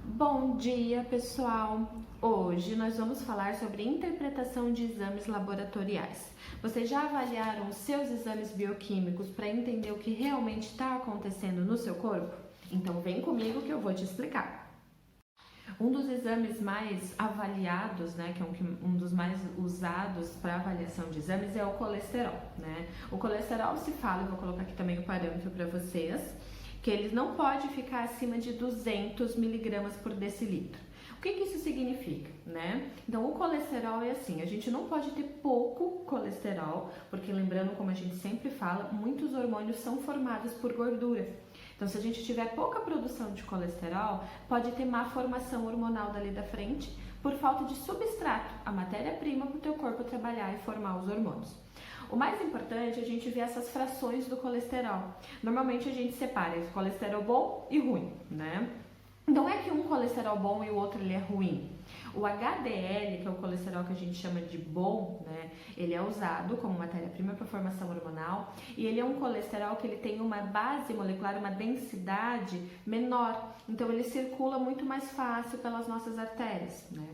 Bom dia, pessoal! Hoje nós vamos falar sobre interpretação de exames laboratoriais. Vocês já avaliaram os seus exames bioquímicos para entender o que realmente está acontecendo no seu corpo? Então vem comigo que eu vou te explicar. Um dos exames mais avaliados, né, que é um dos mais usados para avaliação de exames é o colesterol, né? O colesterol se fala, eu vou colocar aqui também o parâmetro para vocês, que ele não pode ficar acima de 200 miligramas por decilitro. O que isso significa, né? Então, o colesterol é assim, a gente não pode ter pouco colesterol, porque lembrando, como a gente sempre fala, muitos hormônios são formados por gordura. Então, se a gente tiver pouca produção de colesterol, pode ter má formação hormonal dali da frente, por falta de substrato, a matéria-prima para o teu corpo trabalhar e formar os hormônios. O mais importante é a gente ver essas frações do colesterol. Normalmente a gente separa esse colesterol bom e ruim, né? Não é que um colesterol bom e o outro ele é ruim. O HDL, que é o colesterol que a gente chama de bom, né? Ele é usado como matéria-prima para formação hormonal e ele é um colesterol que ele tem uma base molecular, uma densidade menor. Então ele circula muito mais fácil pelas nossas artérias, né?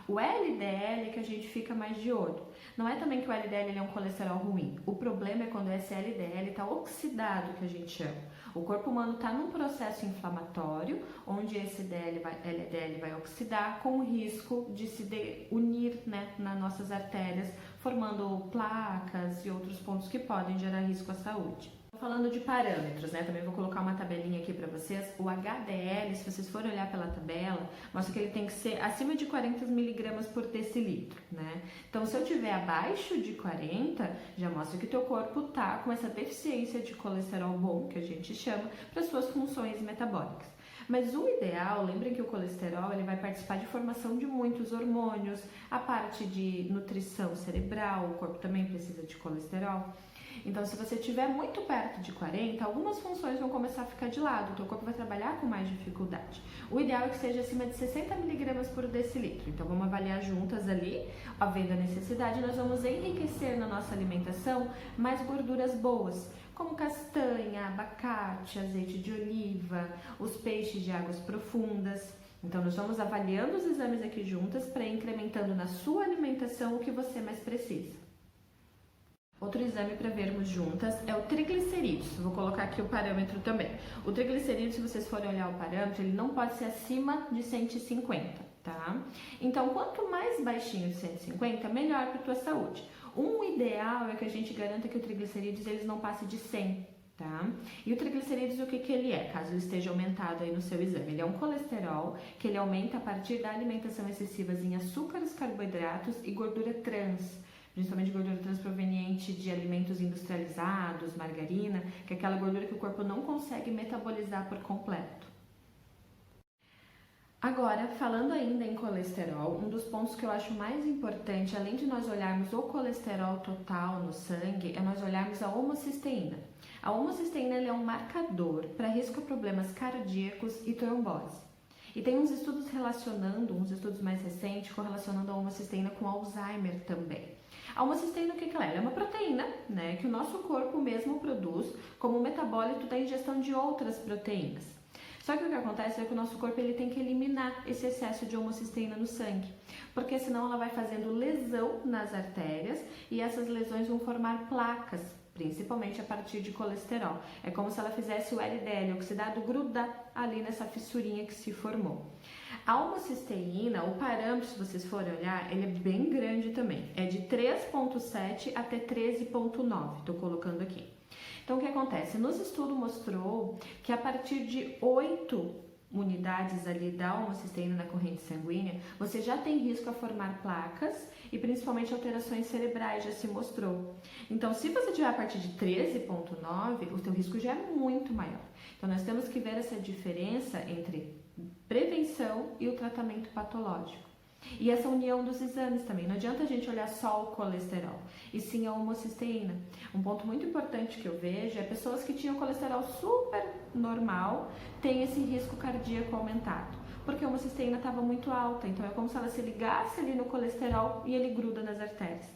O LDL é que a gente fica mais de olho. Não é também que o LDL é um colesterol ruim. O problema é quando esse LDL está oxidado, que a gente chama. O corpo humano está num processo inflamatório, onde esse LDL vai oxidar com o risco de se unir, né, nas nossas artérias, formando placas e outros pontos que podem gerar risco à saúde. Falando de parâmetros, né? Também vou colocar uma tabelinha aqui para vocês. O HDL, se vocês forem olhar pela tabela, mostra que ele tem que ser acima de 40 miligramas por decilitro, né? Então, se eu tiver abaixo de 40, já mostra que o teu corpo tá com essa deficiência de colesterol bom, que a gente chama, para suas funções metabólicas. Mas o ideal, lembrem que o colesterol ele vai participar de formação de muitos hormônios, a parte de nutrição cerebral, o corpo também precisa de colesterol. Então, se você estiver muito perto de 40, algumas funções vão começar a ficar de lado, o teu corpo vai trabalhar com mais dificuldade. O ideal é que seja acima de 60 miligramas por decilitro. Então, vamos avaliar juntas ali, havendo a necessidade, nós vamos enriquecer na nossa alimentação mais gorduras boas, como castanha, abacate, azeite de oliva, os peixes de águas profundas. Então, nós vamos avaliando os exames aqui juntas para ir incrementando na sua alimentação o que você mais precisa. Outro exame para vermos juntas é o triglicerídeos. Vou colocar aqui o parâmetro também. O triglicerídeo, se vocês forem olhar o parâmetro, ele não pode ser acima de 150, tá? Então, quanto mais baixinho de 150, melhor para a tua saúde. Um ideal é que a gente garanta que o triglicerídeos eles não passe de 100, tá? E o triglicerídeos, o que ele é, caso ele esteja aumentado aí no seu exame? Ele é um colesterol que ele aumenta a partir da alimentação excessiva em açúcares, carboidratos e gordura trans, principalmente gordura trans proveniente de alimentos industrializados, margarina, que é aquela gordura que o corpo não consegue metabolizar por completo. Agora, falando ainda em colesterol, um dos pontos que eu acho mais importante, além de nós olharmos o colesterol total no sangue, é nós olharmos a homocisteína. A homocisteína é um marcador para risco a problemas cardíacos e trombose. E tem uns estudos uns estudos mais recentes, correlacionando a homocisteína com Alzheimer também. A homocisteína, o que ela é? Ela é uma proteína, né, que o nosso corpo mesmo produz como metabólito da ingestão de outras proteínas. Só que o que acontece é que o nosso corpo ele tem que eliminar esse excesso de homocisteína no sangue, porque senão ela vai fazendo lesão nas artérias e essas lesões vão formar placas, principalmente a partir de colesterol. É como se ela fizesse o LDL oxidado grudar ali nessa fissurinha que se formou. A homocisteína, o parâmetro, se vocês forem olhar, ele é bem grande também. É de 3,7 até 13,9, estou colocando aqui. Então, o que acontece? Nos estudos mostrou que a partir de 8 unidades ali da homocisteína na corrente sanguínea, você já tem risco a formar placas e principalmente alterações cerebrais, já se mostrou. Então, se você tiver a partir de 13,9, o seu risco já é muito maior. Então, nós temos que ver essa diferença entre prevenção e o tratamento patológico. E essa união dos exames também. Não adianta a gente olhar só o colesterol, e sim a homocisteína. Um ponto muito importante que eu vejo é pessoas que tinham colesterol super normal têm esse risco cardíaco aumentado, porque a homocisteína estava muito alta. Então é como se ela se ligasse ali no colesterol e ele gruda nas artérias.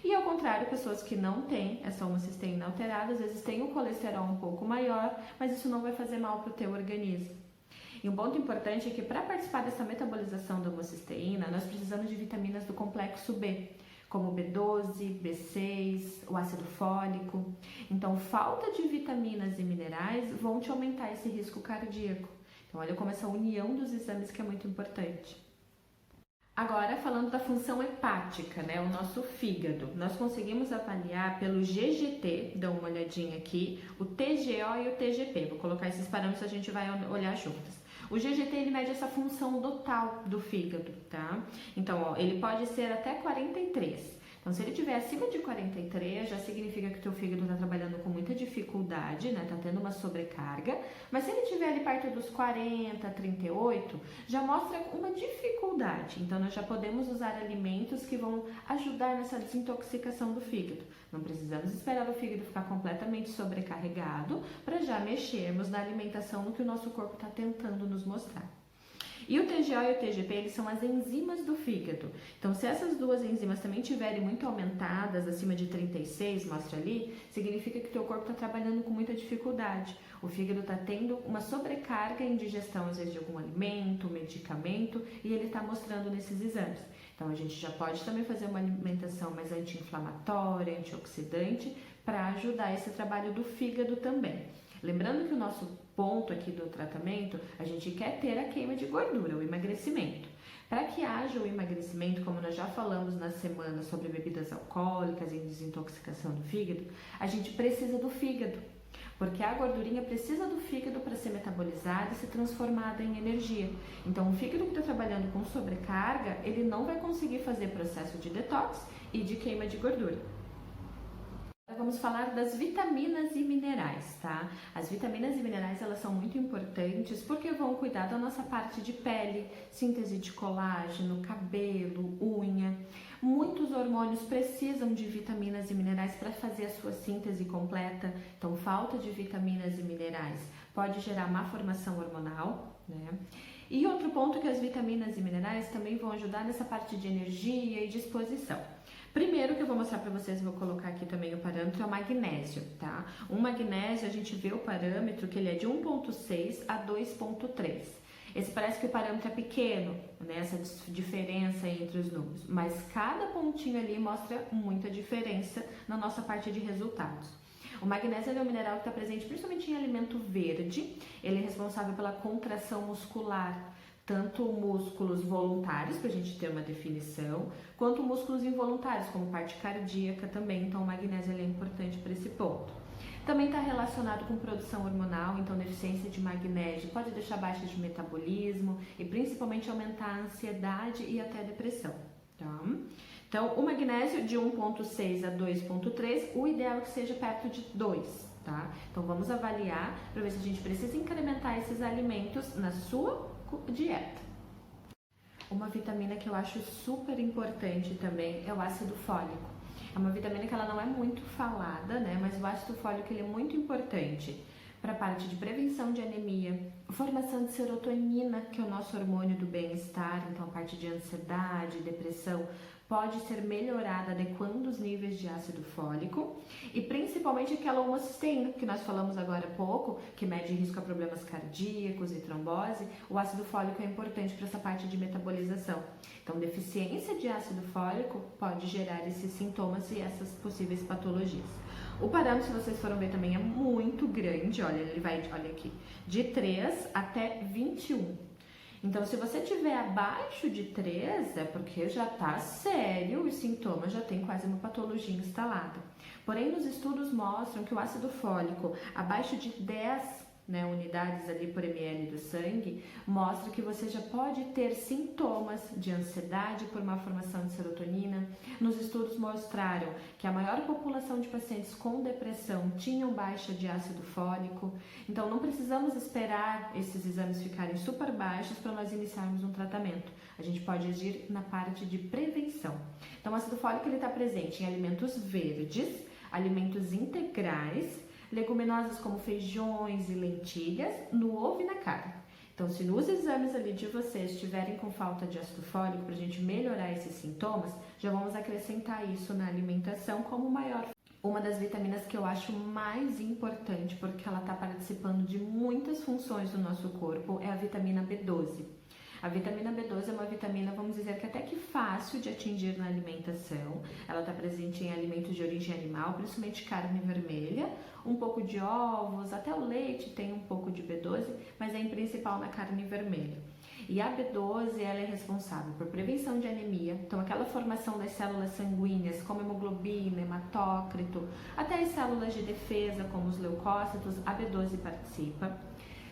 E ao contrário, pessoas que não têm essa homocisteína alterada, às vezes têm o colesterol um pouco maior, mas isso não vai fazer mal para o teu organismo. E um ponto importante é que para participar dessa metabolização da homocisteína, nós precisamos de vitaminas do complexo B, como B12, B6, o ácido fólico. Então, falta de vitaminas e minerais vão te aumentar esse risco cardíaco. Então, olha como essa união dos exames que é muito importante. Agora, falando da função hepática, né, o nosso fígado, nós conseguimos avaliar pelo GGT, dá uma olhadinha aqui, o TGO e o TGP. Vou colocar esses parâmetros, a gente vai olhar juntas. O GGT, ele mede essa função total do fígado, tá? Então, ó, ele pode ser até 43. Então, se ele estiver acima de 43, já significa que o teu fígado está trabalhando com muita dificuldade, né? Tá tendo uma sobrecarga. Mas se ele estiver ali perto dos 40, 38, já mostra uma dificuldade. Então, nós já podemos usar alimentos que vão ajudar nessa desintoxicação do fígado. Não precisamos esperar o fígado ficar completamente sobrecarregado para já mexermos na alimentação no que o nosso corpo está tentando nos mostrar. E o TGO e o TGP, eles são as enzimas do fígado. Então, se essas duas enzimas também estiverem muito aumentadas, acima de 36, mostra ali, significa que o teu corpo está trabalhando com muita dificuldade. O fígado está tendo uma sobrecarga em digestão, às vezes, de algum alimento, medicamento, e ele está mostrando nesses exames. Então, a gente já pode também fazer uma alimentação mais anti-inflamatória, antioxidante, para ajudar esse trabalho do fígado também. Lembrando que o nosso ponto aqui do tratamento, a gente quer ter a queima de gordura, o emagrecimento. Para que haja o emagrecimento, como nós já falamos na semana sobre bebidas alcoólicas e desintoxicação do fígado, a gente precisa do fígado, porque a gordurinha precisa do fígado para ser metabolizada e ser transformada em energia. Então, o fígado que está trabalhando com sobrecarga, ele não vai conseguir fazer processo de detox e de queima de gordura. Vamos falar das vitaminas e minerais, tá? As vitaminas e minerais, elas são muito importantes porque vão cuidar da nossa parte de pele, síntese de colágeno, cabelo, unha. Muitos hormônios precisam de vitaminas e minerais para fazer a sua síntese completa. Então, falta de vitaminas e minerais pode gerar má formação hormonal, né? E outro ponto que as vitaminas e minerais também vão ajudar nessa parte de energia e disposição. Primeiro que eu vou mostrar para vocês, vou colocar aqui também o parâmetro, é o magnésio, tá? O magnésio, a gente vê o parâmetro que ele é de 1,6 a 2,3. Esse parece que o parâmetro é pequeno, né? Essa diferença entre os números, mas cada pontinho ali mostra muita diferença na nossa parte de resultados. O magnésio é um mineral que está presente principalmente em alimento verde, ele é responsável pela contração muscular, tanto músculos voluntários, para a gente ter uma definição, quanto músculos involuntários, como parte cardíaca também, então o magnésio ele é importante para esse ponto. Também está relacionado com produção hormonal, então deficiência de magnésio pode deixar baixa de metabolismo e principalmente aumentar a ansiedade e até a depressão, tá? Então, o magnésio de 1,6 a 2,3, o ideal é que seja perto de 2, tá? Então, vamos avaliar para ver se a gente precisa incrementar esses alimentos na sua dieta. Uma vitamina que eu acho super importante também é o ácido fólico. É uma vitamina que ela não é muito falada, né? Mas o ácido fólico ele é muito importante para a parte de prevenção de anemia, formação de serotonina, que é o nosso hormônio do bem-estar, então a parte de ansiedade, depressão, pode ser melhorada adequando os níveis de ácido fólico e principalmente aquela homocisteína que nós falamos agora há pouco, que mede risco a problemas cardíacos e trombose. O ácido fólico é importante para essa parte de metabolização. Então, deficiência de ácido fólico pode gerar esses sintomas e essas possíveis patologias. O parâmetro, se vocês foram ver, também é muito grande, olha, ele vai, olha aqui, de 3 até 21. Então, se você tiver abaixo de 3, é porque já está sério, os sintomas já tem quase uma patologia instalada. Porém, nos estudos mostram que o ácido fólico abaixo de 10 unidades ali por ml do sangue, mostra que você já pode ter sintomas de ansiedade por má formação de serotonina. Nos estudos mostraram que a maior população de pacientes com depressão tinham baixa de ácido fólico. Então, não precisamos esperar esses exames ficarem super baixos para nós iniciarmos um tratamento. A gente pode agir na parte de prevenção. Então, o ácido fólico está presente em alimentos verdes, alimentos integrais, leguminosas como feijões e lentilhas, no ovo e na carne. Então, se nos exames ali de vocês estiverem com falta de ácido fólico, para a gente melhorar esses sintomas, já vamos acrescentar isso na alimentação como Uma das vitaminas que eu acho mais importante, porque ela está participando de muitas funções do nosso corpo, é a vitamina B12. A vitamina B12 é uma vitamina, vamos dizer que até que fácil de atingir na alimentação. Ela está presente em alimentos de origem animal, principalmente carne vermelha, um pouco de ovos, até o leite tem um pouco de B12, mas é em principal na carne vermelha. E a B12 ela é responsável por prevenção de anemia, então aquela formação das células sanguíneas como hemoglobina, hematócrito, até as células de defesa como os leucócitos, a B12 participa.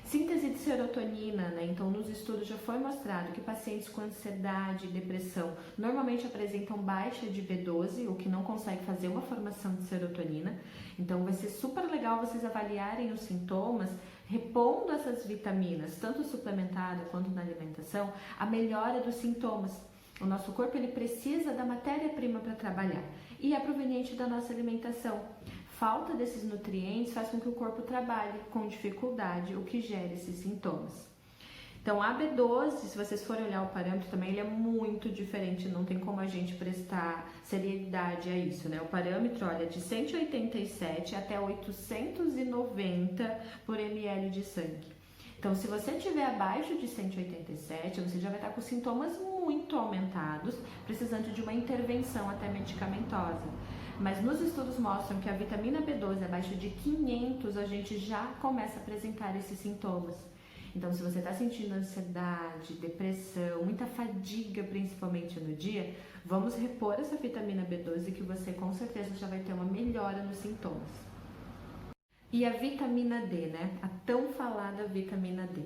Síntese de serotonina, né? Então nos estudos já foi mostrado que pacientes com ansiedade e depressão normalmente apresentam baixa de B12, o que não consegue fazer uma formação de serotonina. Então vai ser super legal vocês avaliarem os sintomas, repondo essas vitaminas, tanto suplementada quanto na alimentação, a melhora dos sintomas. O nosso corpo ele precisa da matéria-prima para trabalhar e é proveniente da nossa alimentação. Falta desses nutrientes faz com que o corpo trabalhe com dificuldade, o que gera esses sintomas. Então, a B12, se vocês forem olhar o parâmetro também, ele é muito diferente, não tem como a gente prestar seriedade a isso, né? O parâmetro, olha, de 187 até 890 por ml de sangue. Então, se você estiver abaixo de 187, você já vai estar com sintomas muito aumentados, precisando de uma intervenção até medicamentosa. Mas nos estudos mostram que a vitamina B12 abaixo de 500, a gente já começa a apresentar esses sintomas. Então, se você está sentindo ansiedade, depressão, muita fadiga, principalmente no dia, vamos repor essa vitamina B12 que você com certeza já vai ter uma melhora nos sintomas. E a vitamina D, né? A tão falada vitamina D.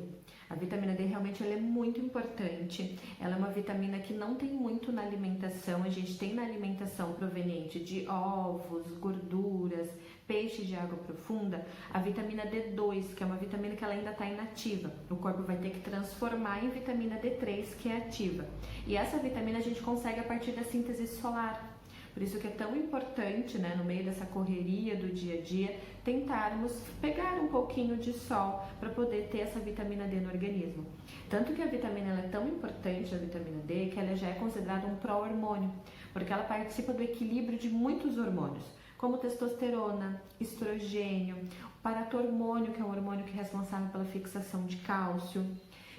A vitamina D realmente ela é muito importante. Ela é uma vitamina que não tem muito na alimentação. A gente tem na alimentação proveniente de ovos, gorduras, peixe de água profunda, a vitamina D2, que é uma vitamina que ela ainda está inativa. O corpo vai ter que transformar em vitamina D3, que é ativa. E essa vitamina a gente consegue a partir da síntese solar. Por isso que é tão importante, né, no meio dessa correria do dia a dia, tentarmos pegar um pouquinho de sol para poder ter essa vitamina D no organismo. Tanto que a vitamina ela é tão importante, a vitamina D, que ela já é considerada um pró-hormônio, porque ela participa do equilíbrio de muitos hormônios, como testosterona, estrogênio, o paratormônio, que é um hormônio que é responsável pela fixação de cálcio.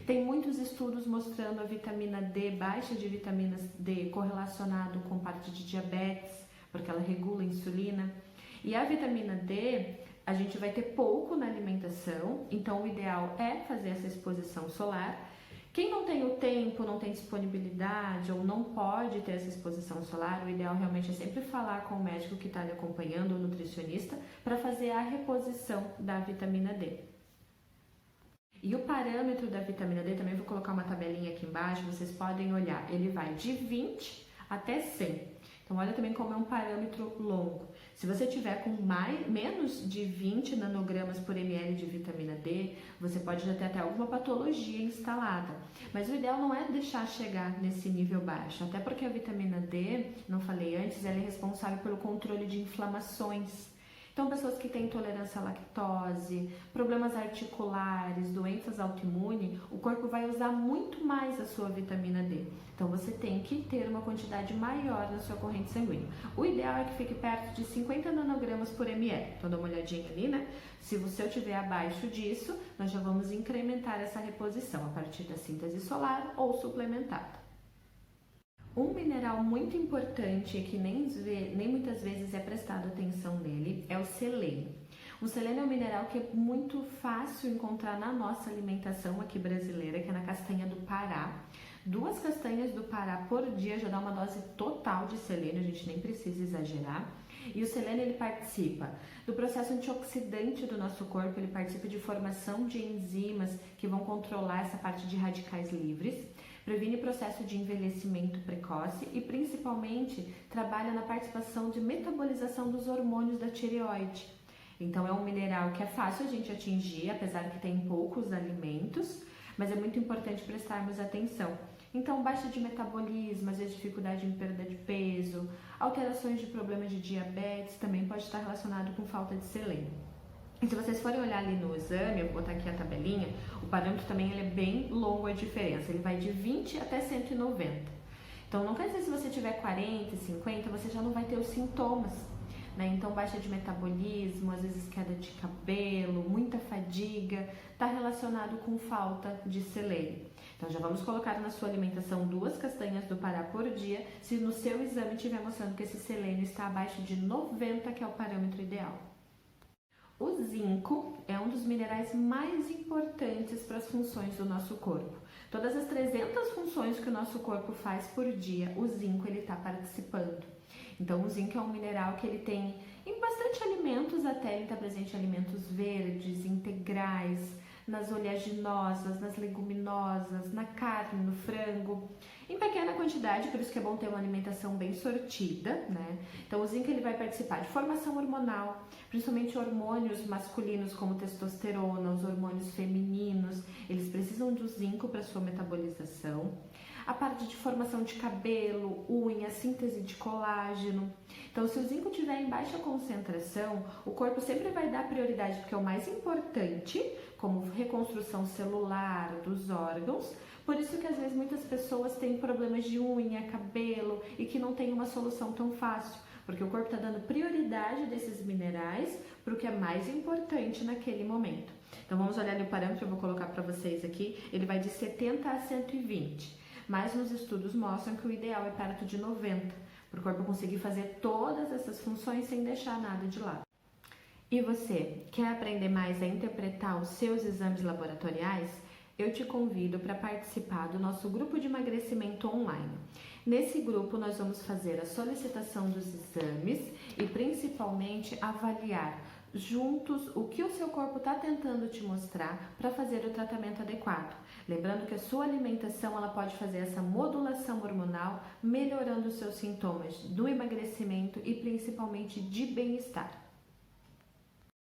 Tem muitos estudos mostrando a vitamina D, baixa de vitaminas D, correlacionado com parte de diabetes, porque ela regula a insulina. E a vitamina D, a gente vai ter pouco na alimentação, então o ideal é fazer essa exposição solar. Quem não tem o tempo, não tem disponibilidade ou não pode ter essa exposição solar, o ideal realmente é sempre falar com o médico que está lhe acompanhando, o nutricionista, para fazer a reposição da vitamina D. E o parâmetro da vitamina D, também vou colocar uma tabelinha aqui embaixo, vocês podem olhar, ele vai de 20 até 100. Então, olha também como é um parâmetro longo. Se você tiver com menos de 20 nanogramas por ml de vitamina D, você pode já ter até alguma patologia instalada. Mas o ideal não é deixar chegar nesse nível baixo, até porque a vitamina D, não falei antes, ela é responsável pelo controle de inflamações. Então, pessoas que têm intolerância à lactose, problemas articulares, doenças autoimunes, o corpo vai usar muito mais a sua vitamina D. Então, você tem que ter uma quantidade maior na sua corrente sanguínea. O ideal é que fique perto de 50 nanogramas por ml. Então, dá uma olhadinha ali, né? Se você estiver abaixo disso, nós já vamos incrementar essa reposição a partir da síntese solar ou suplementada. Um mineral muito importante que nem muitas vezes é prestado atenção nele é o selênio. O selênio é um mineral que é muito fácil encontrar na nossa alimentação aqui brasileira, que é na castanha do Pará. 2 castanhas do Pará por dia já dá uma dose total de selênio, a gente nem precisa exagerar. E o selênio ele participa do processo antioxidante do nosso corpo, ele participa de formação de enzimas que vão controlar essa parte de radicais livres, previne o processo de envelhecimento precoce e principalmente trabalha na participação de metabolização dos hormônios da tireoide. Então é um mineral que é fácil a gente atingir, apesar que tem poucos alimentos, mas é muito importante prestarmos atenção. Então, baixa de metabolismo, às vezes dificuldade em perda de peso, alterações de problemas de diabetes, também pode estar relacionado com falta de selênio. E se vocês forem olhar ali no exame, eu vou botar aqui a tabelinha, o parâmetro também ele é bem longo a diferença, ele vai de 20 até 190. Então, não quer dizer se você tiver 40, 50, você já não vai ter os sintomas. né? Então baixa de metabolismo, às vezes queda de cabelo, muita fadiga, está relacionado com falta de selênio. Então já vamos colocar na sua alimentação 2 castanhas do Pará por dia, se no seu exame estiver mostrando que esse selênio está abaixo de 90, que é o parâmetro ideal. O zinco é um dos minerais mais importantes para as funções do nosso corpo. Todas as 300 funções que o nosso corpo faz por dia, o zinco ele está participando. Então o zinco é um mineral que ele tem em bastante alimentos, até ele está presente em alimentos verdes, integrais, nas oleaginosas, nas leguminosas, na carne, no frango, em pequena quantidade, por isso que é bom ter uma alimentação bem sortida, né? Então o zinco ele vai participar de formação hormonal, principalmente hormônios masculinos como testosterona, os hormônios femininos, eles precisam do zinco para sua metabolização. A parte de formação de cabelo, unha, síntese de colágeno. Então, se o zinco estiver em baixa concentração, o corpo sempre vai dar prioridade, porque é o mais importante, como reconstrução celular dos órgãos. Por isso que às vezes muitas pessoas têm problemas de unha, cabelo e que não tem uma solução tão fácil, porque o corpo está dando prioridade desses minerais para o que é mais importante naquele momento. Então, vamos olhar ali o parâmetro, eu vou colocar para vocês aqui, ele vai de 70 a 120. Mas nos estudos mostram que o ideal é perto de 90, para o corpo conseguir fazer todas essas funções sem deixar nada de lado. E você, quer aprender mais a interpretar os seus exames laboratoriais? Eu te convido para participar do nosso grupo de emagrecimento online. Nesse grupo nós vamos fazer a solicitação dos exames e principalmente avaliar juntos o que o seu corpo está tentando te mostrar para fazer o tratamento adequado. Lembrando que a sua alimentação ela pode fazer essa modulação hormonal, melhorando os seus sintomas do emagrecimento e principalmente de bem-estar.